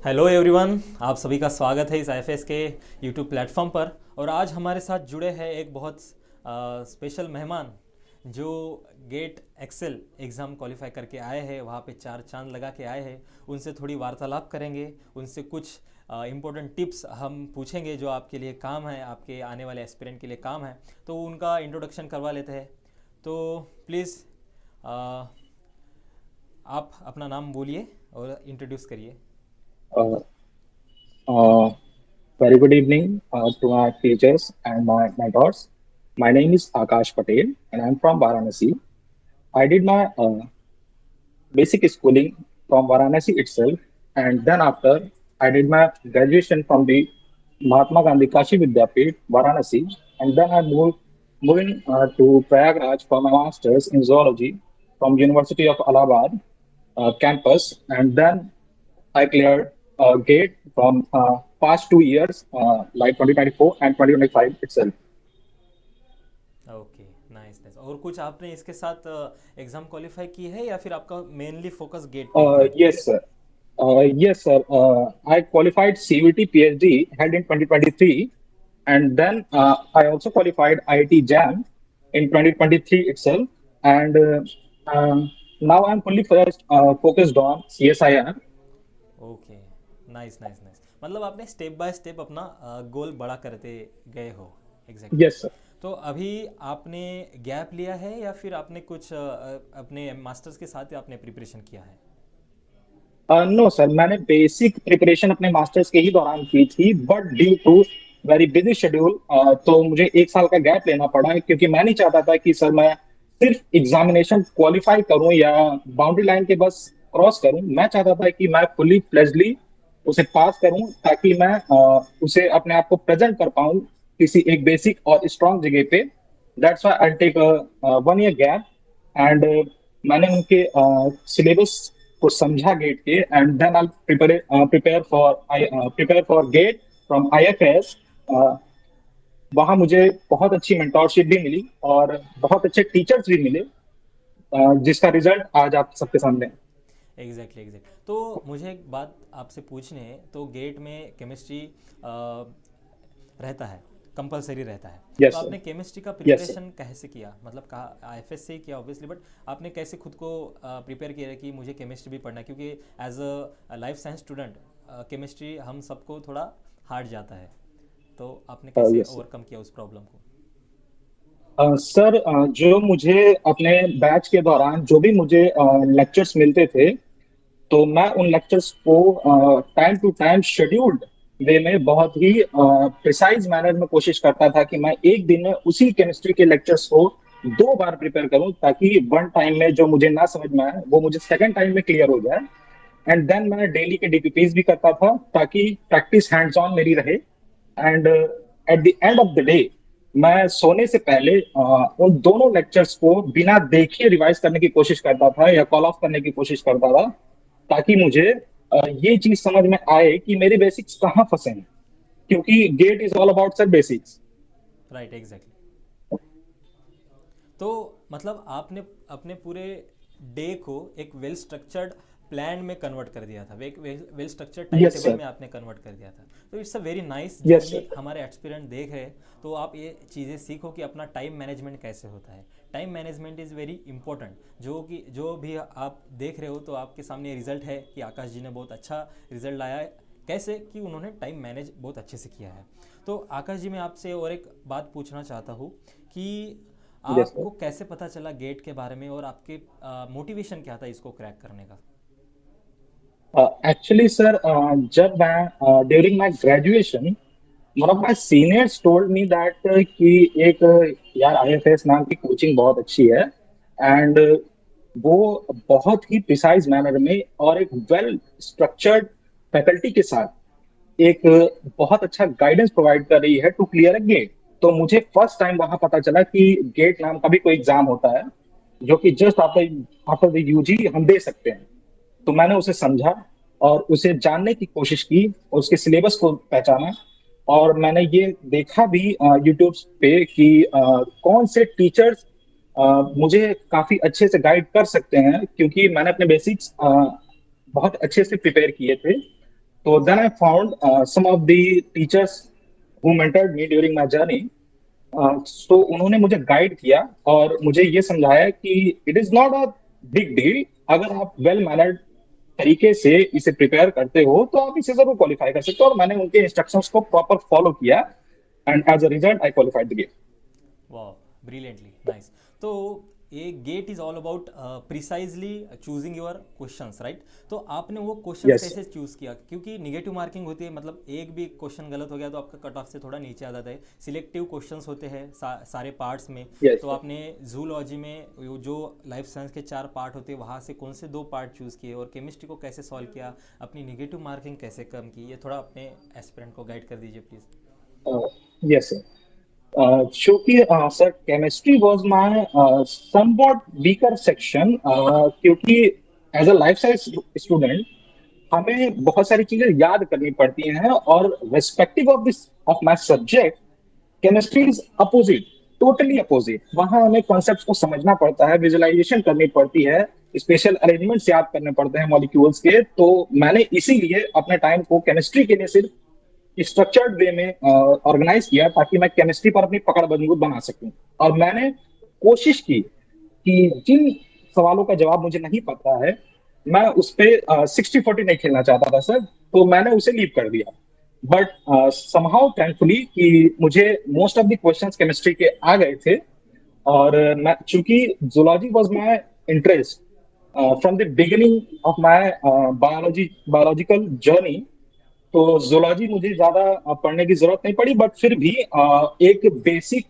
Hello everyone, आप सभी का स्वागत है इस आईएफएस के यूट्यूब प्लेटफॉर्म पर। और आज हमारे साथ जुड़े हैं एक बहुत स्पेशल मेहमान जो गेट एक्सेल एग्ज़ाम क्वालिफाई करके आए हैं, वहाँ पे चार चांद लगा के आए हैं। उनसे थोड़ी वार्तालाप करेंगे, उनसे कुछ इम्पोर्टेंट टिप्स हम पूछेंगे जो आपके लिए काम है, आपके आने वाले एस्पिरेंट के लिए काम है। तो उनका इंट्रोडक्शन करवा लेते हैं। तो प्लीज़ आप अपना नाम बोलिए और इंट्रोड्यूस करिए। Uh, uh, Very good evening to my teachers and my mentors. My name is Akash Patel and I'm from Varanasi. I did my basic schooling from Varanasi itself, and then after I did my graduation from the Mahatma Gandhi Kashi Vidyapit, Varanasi, and then I moving to Prayagraj for my masters in zoology from University of Allahabad campus, and then I cleared GATE from past 2 years, like 2024 and 2025 itself. Okay, nice nice. और कुछ आपने इसके साथ exam qualify की है या फिर आपका मेनली फोकस गेट पे ही था अभी? Yes, sir. Yes, sir. I qualified CVT PhD held in 2023, and then I also qualified IIT JAM in 2023 itself. And now I'm fully focused on CSIR. Okay, nice nice nice. मतलब आपने step by step अपना गोल बड़ा करते गए हो। Exactly Yes, exactly. sir. तो अभी आपने गैप लिया है या फिर आपने कुछ अपने मास्टर्स के साथ ही आपने प्रिपरेशन किया है? नो सर, मैंने बेसिक प्रिपरेशन अपने मास्टर्स के ही दौरान की थी, but due to very busy schedule तो मुझे 1 साल का गैप लेना पड़ा है, क्योंकि मैं नहीं चाहता था कि सर मैं सिर्फ एग्जामिनेशन क्वालिफाई करूं या बाउंड्री लाइन के बस क्रॉस करूं। मैं चाहता था कि मैं फुली फ्लेजली उसे पास करूं, ताकि मैं उसे अपने आप को प्रेजेंट कर पाऊं किसी एक बेसिक और स्ट्रांग जगह पे। That's why I take 1 year gap, and मैंने उनके सिलेबस को समझा गेट के, and then I prepare for GATE from IFS. वहां मुझे बहुत अच्छी मेंटोरशिप भी मिली और बहुत अच्छे टीचर्स भी मिले, जिसका रिजल्ट आज आप सबके सामने है। Exactly exact. तो मुझे एक बात आपसे पूछनी है। तो गेट में केमिस्ट्री रहता है, कंपलसरी रहता है। तो यस सर। आपने केमिस्ट्री का यस सर। प्रिपरेशन कैसे किया? मतलब कहा आईएफएस से ही किया ऑब्वियसली, बट आपने कैसे खुद को प्रिपेयर किया कि मुझे केमिस्ट्री भी पढ़ना है? क्योंकि as a life science student chemistry हम सबको थोड़ा हार्ड जाता है। तो आपने कैसे यस ओवरकम किया उस प्रॉब्लम को? सर, जो मुझे अपने बैच के दौरान जो भी मुझे लेक्चर्स मिलते थे, तो मैं उन लेक्चर्स को टाइम टू टाइम शेड्यूल्ड वे में बहुत ही प्रिसाइज मैनर में कोशिश करता था कि मैं एक दिन में उसी केमिस्ट्री के लेक्चर्स को 2 बार प्रिपेयर करूं, ताकि वन टाइम में जो मुझे ना समझ में आए वो मुझे सेकंड टाइम में क्लियर हो जाए। एंड देन मैं डेली के डीपीपीज भी करता था, ताकि प्रैक्टिस हैंड्स ऑन मेरी रहे। And at the end of the day मैं सोने से पहले उन दोनों लेक्चर्स को बिना देखे रिवाइज करने की कोशिश करता था या कॉल ऑफ करने की कोशिश करता था, ताकि मुझे ये चीज समझ में आए कि मेरे बेसिक्स कहाँ फंसे हैं, क्योंकि GATE is all about sir basics. Right, exactly. तो मतलब आपने अपने पूरे डे को एक वेल स्ट्रक्चर्ड प्लान में कन्वर्ट कर दिया था, एक well structured time yes table sir. में आपने कन्वर्ट कर दिया था। तो इट्स अ वेरी नाइस। जो यस भी सर। हमारे एक्सपीरियंट देख रहे हैं, तो आप ये चीज़ें सीखो कि अपना टाइम मैनेजमेंट कैसे होता है। Time management is very important. जो भी आप देख रहे हो, तो आपके सामने रिजल्ट है कि आकाश जी ने बहुत अच्छा रिजल्ट लाया है। कैसे कि उन्होंने टाइम मैनेज बहुत अच्छे से किया है। तो आकाश जी, मैं आपसे और एक बात पूछना चाहता हूँ कि यस सर। आपको कैसे पता चला गेट के बारे में और आपके मोटिवेशन क्या था इसको क्रैक करने का? एक्चुअली सर, जब मैं during my graduation, one of my seniors told me that कि एक यार आईएफएस नाम की कोचिंग बहुत अच्छी है, एंड वो बहुत ही प्रिसाइज मैनर में और एक वेल स्ट्रक्चर्ड फैकल्टी के साथ एक बहुत अच्छा गाइडेंस प्रोवाइड कर रही है टू क्लियर अ गेट। तो मुझे फर्स्ट टाइम वहां पता चला कि गेट नाम का भी कोई एग्जाम होता है, जो कि just after after the UG हम दे सकते हैं। तो मैंने उसे समझा और उसे जानने की कोशिश की और उसके सिलेबस को पहचाना। और मैंने ये देखा भी यूट्यूब पे कि कौन से टीचर्स मुझे काफी अच्छे से गाइड कर सकते हैं, क्योंकि मैंने अपने बेसिक्स बहुत अच्छे से प्रिपेयर किए थे। तो then I found some of the teachers who mentored me during my journey. तो उन्होंने मुझे गाइड किया और मुझे ये समझाया कि it is not a big deal. अगर आप वेल मैनर्ड तरीके से इसे प्रिपेयर करते हो तो आप इसे जरूर क्वालिफाई कर सकते हो, और मैंने उनके इंस्ट्रक्शंस को प्रॉपर फॉलो किया and as a result I qualified the game. वाह, ब्रिलियंटली नाइस। तो ये GATE is all about precisely choosing your questions, right? तो आपने वो क्वेश्चंस यस कैसे चूज किया? क्योंकि निगेटिव मार्किंग होती है, मतलब एक भी क्वेश्चन गलत हो गया तो आपका कट ऑफ से थोड़ा नीचे आ जाता है। सिलेक्टिव क्वेश्चंस होते हैं सारे पार्ट्स में। यस। तो आपने जूलॉजी में जो लाइफ साइंस के 4 पार्ट होते हैं वहाँ से कौन से 2 पार्ट चूज किए, और केमिस्ट्री को कैसे सॉल्व किया, अपनी निगेटिव मार्किंग कैसे कम की, ये थोड़ा अपने एस्पिरेंट को गाइड कर दीजिए प्लीज़। Yes sir. चूंकि sir chemistry was my somewhat weaker section, क्योंकि as a life science student हमें बहुत सारी चीजें याद करनी पड़ती हैं, और respective of this of my subject chemistry is opposite, totally opposite. वहां हमें कॉन्सेप्ट्स को समझना पड़ता है, विजुअलाइजेशन करनी पड़ती है, स्पेशल अरेंजमेंट्स याद करने पड़ते हैं मॉलिक्यूल्स के। तो मैंने इसीलिए अपने टाइम को केमिस्ट्री के लिए सिर्फ स्ट्रक्चर्ड वे में ऑर्गेनाइज किया, ताकि मैं केमिस्ट्री पर अपनी पकड़ मजबूत बना सकूं। और मैंने कोशिश की कि जिन सवालों का जवाब मुझे नहीं पता है, मैं उस पर 60-40 नहीं खेलना चाहता था सर, तो मैंने उसे लीव कर दिया। बट समहाउ थैंकफुली कि मुझे most of the questions chemistry के आ गए थे, और मैं चूंकि zoology was my interest from the beginning of my biological journey, तो जूलॉजी मुझे ज्यादा पढ़ने की जरूरत नहीं पड़ी। बट फिर भी एक बेसिक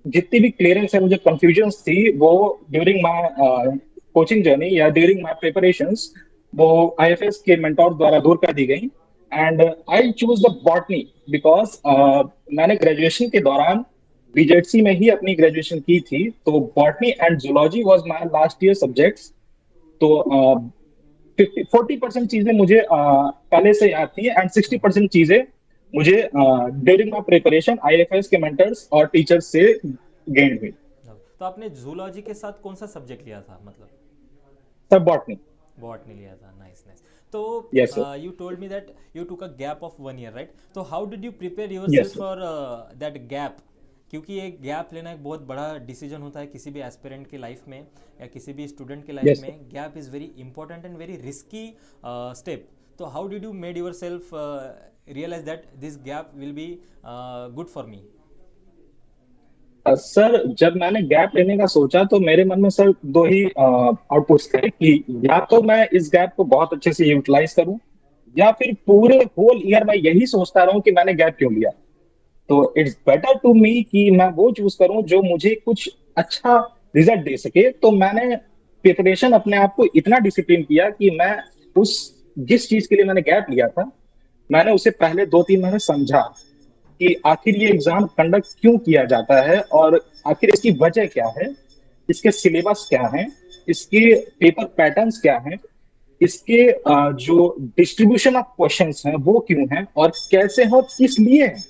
जितनी भी क्लियरेंस है, मुझे कंफ्यूजन थी, वो ड्यूरिंग माय कोचिंग जर्नी या ड्यूरिंग माय प्रिपरेशंस वो आईएफएस के मेंटोर द्वारा दूर कर दी गई। And I choose the botany because मैंने ग्रेजुएशन के दौरान बीजेडसी में ही अपनी ग्रेजुएशन की थी, तो botany and zoology was my last year subjects. तो 40% चीजें मुझे पहले से याद थी, एंड 60% चीजें मुझे ड्यूरिंग माई प्रिपरेशन आईएफएस के मेंटर्स और टीचर्स से गेन हुई। तो आपने जूलॉजी के साथ कौन सा सब्जेक्ट लिया था, मतलब? सब बॉटनी। बॉटनी लिया था, नाइस नाइस। तो yes sir. You told me that you took a gap of 1 year, right? तो how did you prepare your yes self sir. For that gap? क्योंकि एक गैप लेना एक बहुत बड़ा डिसीजन होता है किसी भी एस्पिरेंट की लाइफ में या किसी भी स्टूडेंट की लाइफ यस सर। में। Gap is very important and very risky step. तो how did you made your self realize that this gap will be good for me? Sir जब मैंने गैप लेने का सोचा तो मेरे मन में सर दो ही आउटपुट्स थे कि या तो मैं इस गैप को बहुत अच्छे से यूटिलाइज करूं, या फिर पूरे होल ईयर मैं यही सोचता रहूं कि मैंने गैप क्यों लिया। तो इट्स बेटर टू मी कि मैं वो चूज करूं जो मुझे कुछ अच्छा रिजल्ट दे सके। तो मैंने प्रिपरेशन अपने आप को इतना डिसिप्लिन किया कि मैं उस जिस चीज के लिए मैंने गैप लिया था, मैंने उसे पहले 2-3 महीने समझा कि आखिर ये एग्जाम कंडक्ट क्यों किया जाता है, और आखिर इसकी वजह क्या है, इसके सिलेबस क्या है, इसके पेपर पैटर्न्स क्या हैं, इसके जो डिस्ट्रीब्यूशन ऑफ क्वेश्चंस हैं वो क्यों हैं, और कैसे हो किस लिए हैं।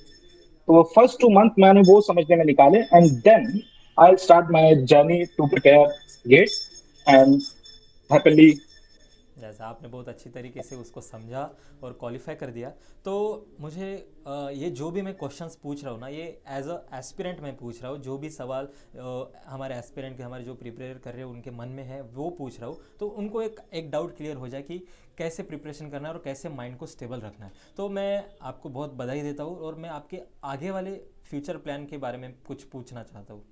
तो फर्स्ट 2 मंथ मैंने वो समझने में निकाले, and then I start my journey to prepare GATE and happily. जैसा आपने बहुत अच्छी तरीके से उसको समझा और क्वालिफाई कर दिया। तो मुझे ये जो भी मैं क्वेश्चंस पूछ रहा हूँ ना, ये एज अ एस्पिरेंट मैं पूछ रहा हूँ। जो भी सवाल हमारे एस्पिरेंट के, हमारे जो प्रिपेयर कर रहे हैं उनके मन में है वो पूछ रहा हूँ, तो उनको एक डाउट क्लियर हो जाए कि कैसे प्रिपरेशन करना है और कैसे माइंड को स्टेबल रखना है। तो मैं आपको बहुत बधाई देता हूँ, और मैं आपके आगे वाले फ्यूचर प्लान के बारे में कुछ पूछना चाहता हूँ।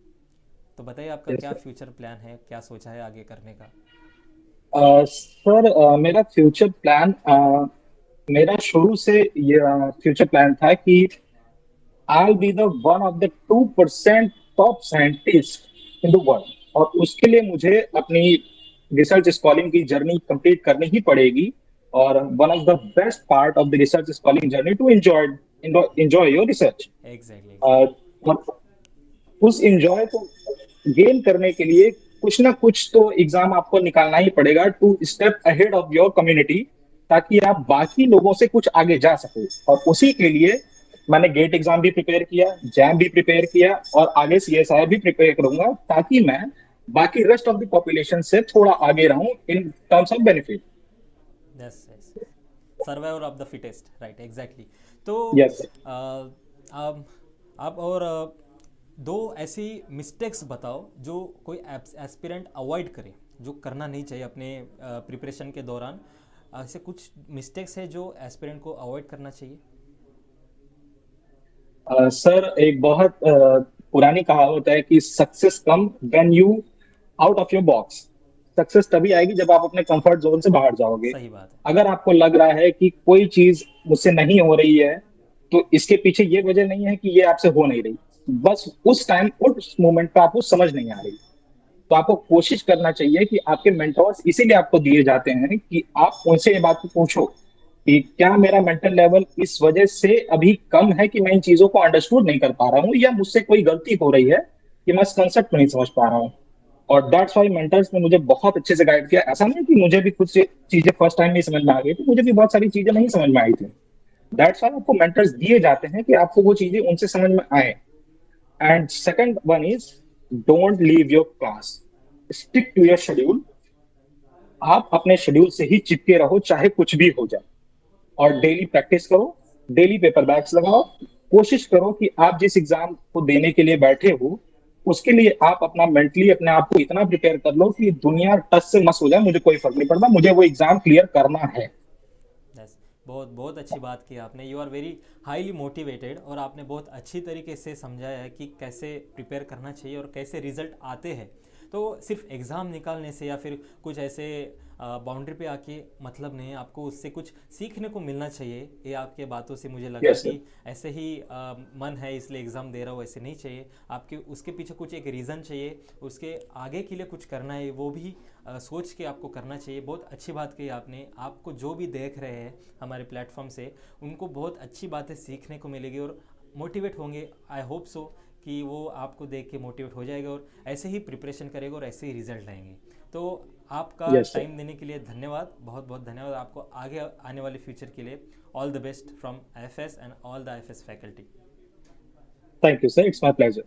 तो बताइए आपका क्या फ्यूचर प्लान है, क्या सोचा है आगे करने का? सर मेरा फ्यूचर प्लान, मेरा शुरू से ये फ्यूचर प्लान था कि I'll be the one of the 2% top scientist in the world, और उसके लिए मुझे अपनी रिसर्च स्कॉलिंग की जर्नी कंप्लीट करनी ही पड़ेगी। और one of the best part of the research schooling journey to enjoy your research. Exactly और एग्जैक्टली। उस एंजॉय को गेन करने के लिए कुछ ना कुछ तो एग्जाम आपको निकालना ही पड़ेगा two step ahead of your community, ताकि आप बाकी लोगों से कुछ आगे जा सको। और उसी के लिए मैंने गेट एग्जाम भी प्रिपेयर किया, जैम भी प्रिपेयर किया, और आगे सीएसआई भी प्रिपेयर करूंगा, ताकि मैं बाकी रेस्ट ऑफ द पॉपुलेशन से थोड़ा आगे रहूं in terms of benefit. Yes yes. Survival of the fittest, right, exactly. तो यस। अ, आप और दो ऐसी मिस्टेक्स बताओ जो कोई एस्पिरेंट अवॉइड करे, जो करना नहीं चाहिए अपने प्रिपरेशन के दौरान। ऐसे कुछ मिस्टेक्स है जो एस्पिरेंट को अवॉइड करना चाहिए। सर एक बहुत पुरानी कहावत है कि success come when you out of your box. Success तभी आएगी जब आप अपने कंफर्ट जोन से बाहर जाओगे। सही बात है। अगर आपको लग रहा है कि कोई चीज मुझसे नहीं हो रही है, तो इसके पीछे ये वजह नहीं है कि ये आपसे हो नहीं रही, बस उस टाइम उस मोमेंट पे आपको समझ नहीं आ रही। तो आपको कोशिश करना चाहिए कि आपके मेंटोर्स इसीलिए आपको दिए जाते हैं कि आप उनसे ये बात को पूछो कि क्या मेरा मेंटल लेवल इस वजह से अभी कम है कि मैं इन चीजों को अंडरस्टूड नहीं कर पा रहा हूँ, या मुझसे कोई गलती हो रही है कि मैं इस कंसेप्ट को नहीं समझ पा रहा हूँ। और दैट्स वाई मेंटर्स ने मुझे बहुत अच्छे से गाइड किया। ऐसा नहीं कि मुझे भी कुछ चीजें फर्स्ट टाइम नहीं समझ में आ गई थी, मुझे भी बहुत सारी चीजें नहीं समझ में आई थी। दैट्स वाई आपको मेंटर्स दिए जाते हैं कि आपको वो चीजें उनसे समझ में आए। And second one is, don't leave your class, stick to your schedule. आप अपने शेड्यूल से ही चिपके रहो चाहे कुछ भी हो जाए। और डेली प्रैक्टिस करो, डेली पेपर बैग्स लगाओ। कोशिश करो कि आप जिस एग्जाम को देने के लिए बैठे हो, उसके लिए आप अपना मेंटली अपने आप को इतना प्रिपेयर कर लो कि दुनिया टच से मस हो जाए, मुझे कोई फर्क नहीं पड़ता, मुझे वो एग्जाम क्लियर करना है। यस, बहुत बहुत अच्छी बात की आपने। You are very highly motivated, और आपने बहुत अच्छी तरीके से समझाया है कि कैसे प्रिपेयर करना चाहिए और कैसे रिजल्ट आते हैं। तो सिर्फ एग्ज़ाम निकालने से या फिर कुछ ऐसे बाउंड्री पे आके मतलब नहीं है, आपको उससे कुछ सीखने को मिलना चाहिए। ये आपके बातों से मुझे लगा यस कि सर। ऐसे ही मन है इसलिए एग्ज़ाम दे रहा हूँ, ऐसे नहीं चाहिए। आपके उसके पीछे कुछ एक रीज़न चाहिए, उसके आगे के लिए कुछ करना है, वो भी सोच के आपको करना चाहिए। बहुत अच्छी बात कही आपने। आपको जो भी देख रहे हैं हमारे प्लेटफॉर्म से, उनको बहुत अच्छी बातें सीखने को मिलेगी और मोटिवेट होंगे। आई होप सो कि वो आपको देख के मोटिवेट हो जाएगा और ऐसे ही प्रिपरेशन करेगा और ऐसे ही रिजल्ट लाएंगे। तो आपका यस सर। टाइम देने के लिए धन्यवाद, बहुत बहुत धन्यवाद। आपको आगे आने वाले फ्यूचर के लिए all the best from IFS and all the IFS faculty. Thank you sir, it's my pleasure.